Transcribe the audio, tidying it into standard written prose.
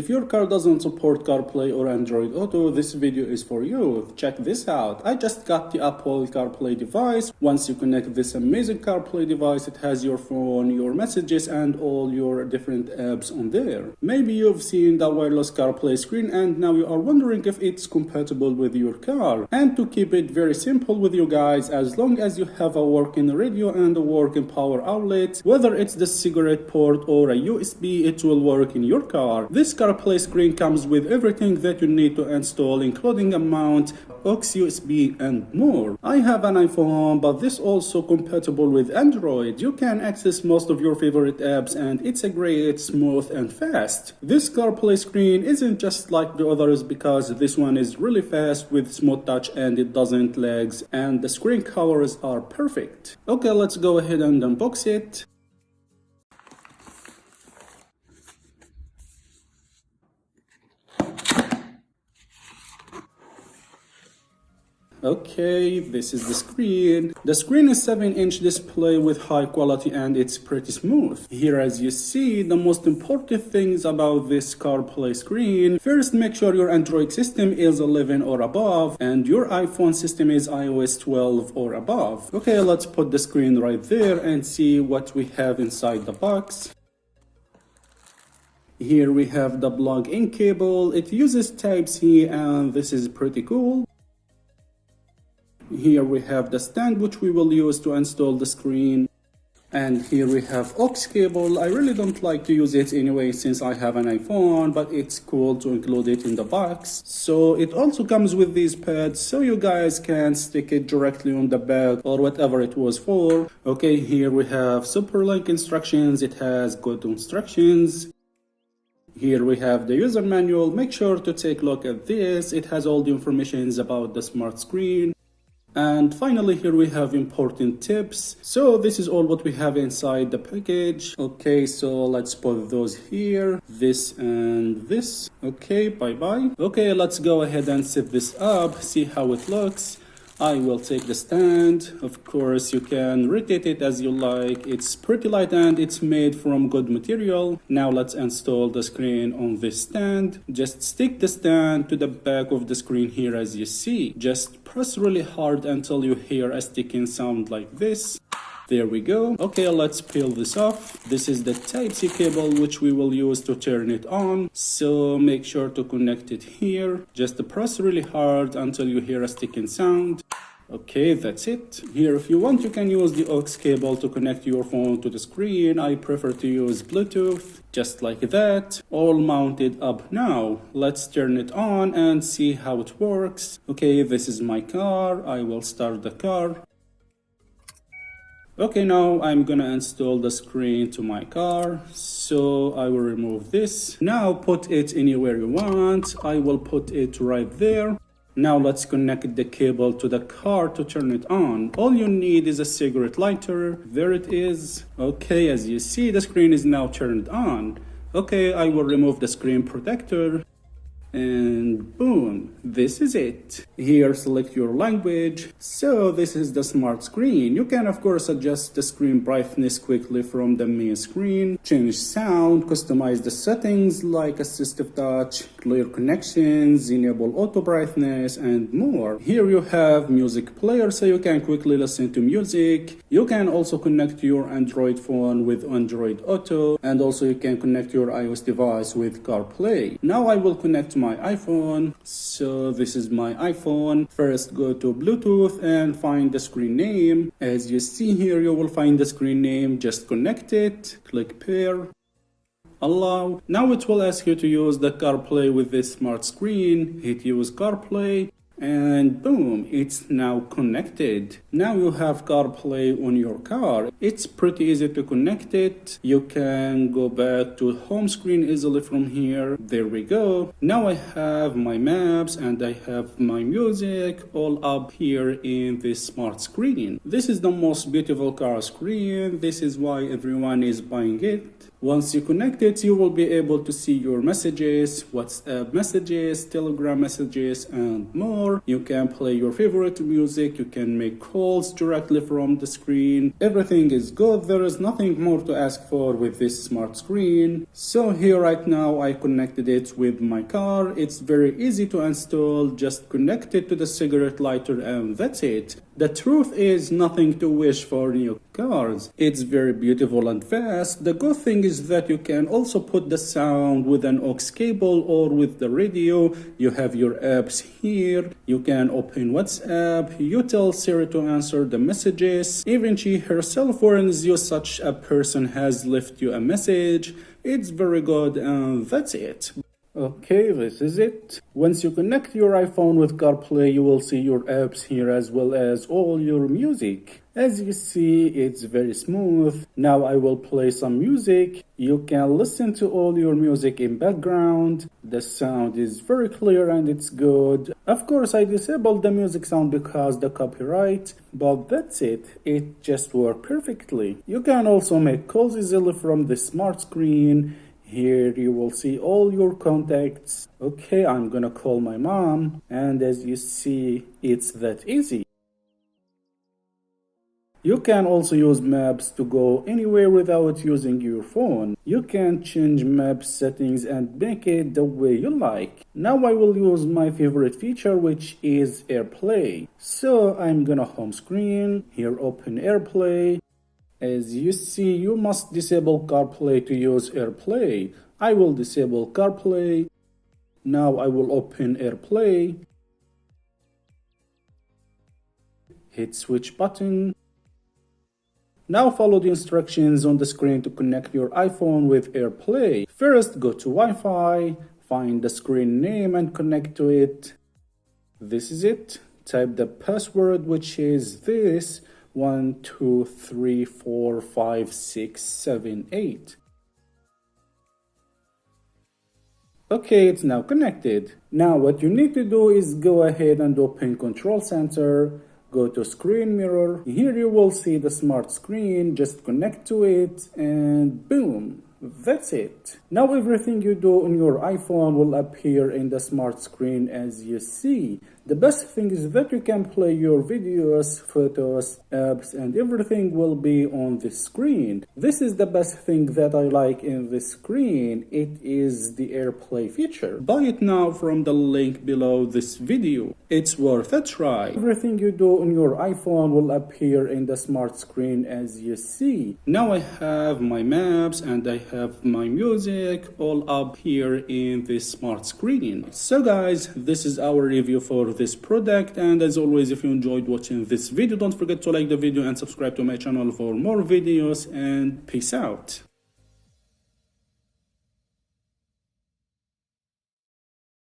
If your car doesn't support CarPlay or Android Auto, this video is for you. Check this out. I just got the Apple CarPlay device. Once you connect this amazing CarPlay device, it has your phone, your messages, and all your different apps on there. Maybe you've seen the wireless CarPlay screen and now you are wondering if it's compatible with your car. And to keep it very simple with you guys, as long as you have a working radio and a working power outlet, whether it's the cigarette port or a USB, it will work in your car. This CarPlay screen comes with everything that you need to install, including a mount, aux USB, and more. I have an iPhone, but this also compatible with Android. You can access most of your favorite apps and it's a great, smooth, and fast. This CarPlay screen isn't just like the others because this one is really fast with smooth touch and it doesn't lag, and the screen colors are perfect. Okay, let's go ahead and unbox it. Okay, this is the screen. The screen is 7-inch display with high quality and it's pretty smooth. Here as you see, the most important things about this CarPlay screen. First, make sure your Android system is 11 or above and your iPhone system is iOS 12 or above. Okay, let's put the screen right there and see what we have inside the box. Here we have the plug-in cable. It uses Type-C and this is pretty cool. Here we have the stand which we will use to install the screen. And here we have aux cable. I really don't like to use it anyway since I have an iPhone, but it's cool to include it in the box. So it also comes with these pads so you guys can stick it directly on the back or whatever it was for. Okay, here we have Superlink instructions. It has good instructions. Here we have the user manual. Make sure to take a look at this. It has all the information about the smart screen. And finally, here we have important tips. So this is all what we have inside the package. Okay, so let's put those here, this and this. Okay, bye-bye. Okay, let's go ahead and set this up, see how it looks. I will take the stand. Of course, you can rotate it as you like. It's pretty light and it's made from good material. Now let's install the screen on this stand. Just stick the stand to the back of the screen here as you see. Just press really hard until you hear a sticking sound like this. There we go. Okay, let's peel this off. This is the Type-C cable which we will use to turn it on. So make sure to connect it here. Just press really hard until you hear a sticking sound. Okay, that's it. Here, if you want, you can use the aux cable to connect your phone to the screen. I prefer to use Bluetooth, just like that. All mounted up now. Let's turn it on and see how it works. Okay, this is my car. I will start the car. Okay, now I'm gonna install the screen to my car. So I will remove this. Now put it anywhere you want. I will put it right there. Now let's connect the cable to the car to turn it on. All you need is a cigarette lighter. There it is. Okay, as you see, the screen is now turned on. Okay, I will remove the screen protector. And boom, this is it. Here, select your language. So this is the smart screen. You can of course adjust the screen brightness quickly from the main screen, change sound, customize the settings like assistive touch, clear connections, enable auto brightness, and more. Here you have music player so you can quickly listen to music. You can also connect your Android phone with Android Auto, and also you can connect your iOS device with CarPlay. Now I will connect my iPhone. So this is my iPhone. First go to Bluetooth and find the screen name. As you see here, you will find the screen name. Just connect it, click pair, allow. Now it will ask you to use the CarPlay with this smart screen. Hit use CarPlay. And boom, it's now connected. Now you have CarPlay on your car. It's pretty easy to connect it. You can go back to home screen easily from here. There we go. Now I have my maps and I have my music all up here in this smart screen. This is the most beautiful car screen. This is why everyone is buying it. Once you connect it, you will be able to see your messages, WhatsApp messages, Telegram messages, and more. more. You can play your favorite music, you can make calls directly from the screen. Everything is good. There is nothing more to ask for with this smart screen. So here right now I connected it with my car. It's very easy to install. Just connect it to the cigarette lighter and that's it. The truth is nothing to wish for new cars. It's very beautiful and fast. The good thing is that you can also put the sound with an aux cable or with the radio. You have your apps here. You can open WhatsApp. You tell Siri to answer the messages. Even she herself warns you such a person has left you a message. It's very good and that's it. Okay, this is it. Once you connect your iPhone with CarPlay, you will see your apps here as well as all your music. As you see, it's very smooth. Now I will play some music. You can listen to all your music in background. The sound is very clear and it's good. Of course, I disabled the music sound because the copyright, but that's it. It just worked perfectly. You can also make calls easily from the smart screen. Here you will see all your contacts. Okay, I'm gonna call my mom, and as you see, it's that easy. You can also use maps to go anywhere without using your phone. You can change map settings and make it the way you like. Now I will use my favorite feature, which is AirPlay. So I'm gonna home screen, here open AirPlay. As you see, you must disable CarPlay to use AirPlay. I will disable CarPlay. Now I will open AirPlay. Hit switch button. Now follow the instructions on the screen to connect your iPhone with AirPlay. First, go to Wi-Fi, find the screen name and connect to it. This is it. Type the password, which is this. 1, 2, 3, 4, 5, 6, 7, 8. Okay, it's now connected. Now what you need to do is go ahead and open Control Center. Go to Screen Mirror. Here you will see the smart screen. Just connect to it and boom. That's it. Now everything you do on your iPhone will appear in the smart screen as you see. The best thing is that you can play your videos, photos, apps, and everything will be on the screen. This is the best thing that I like in this screen. It is the AirPlay feature. Buy it now from the link below this video. It's worth a try. Everything you do on your iPhone will appear in the smart screen as you see. Now I have my maps and I have my music all up here in this smart screen. So guys, this is our review for this product, and as always, if you enjoyed watching this video, don't forget to like the video and subscribe to my channel for more videos, and peace out.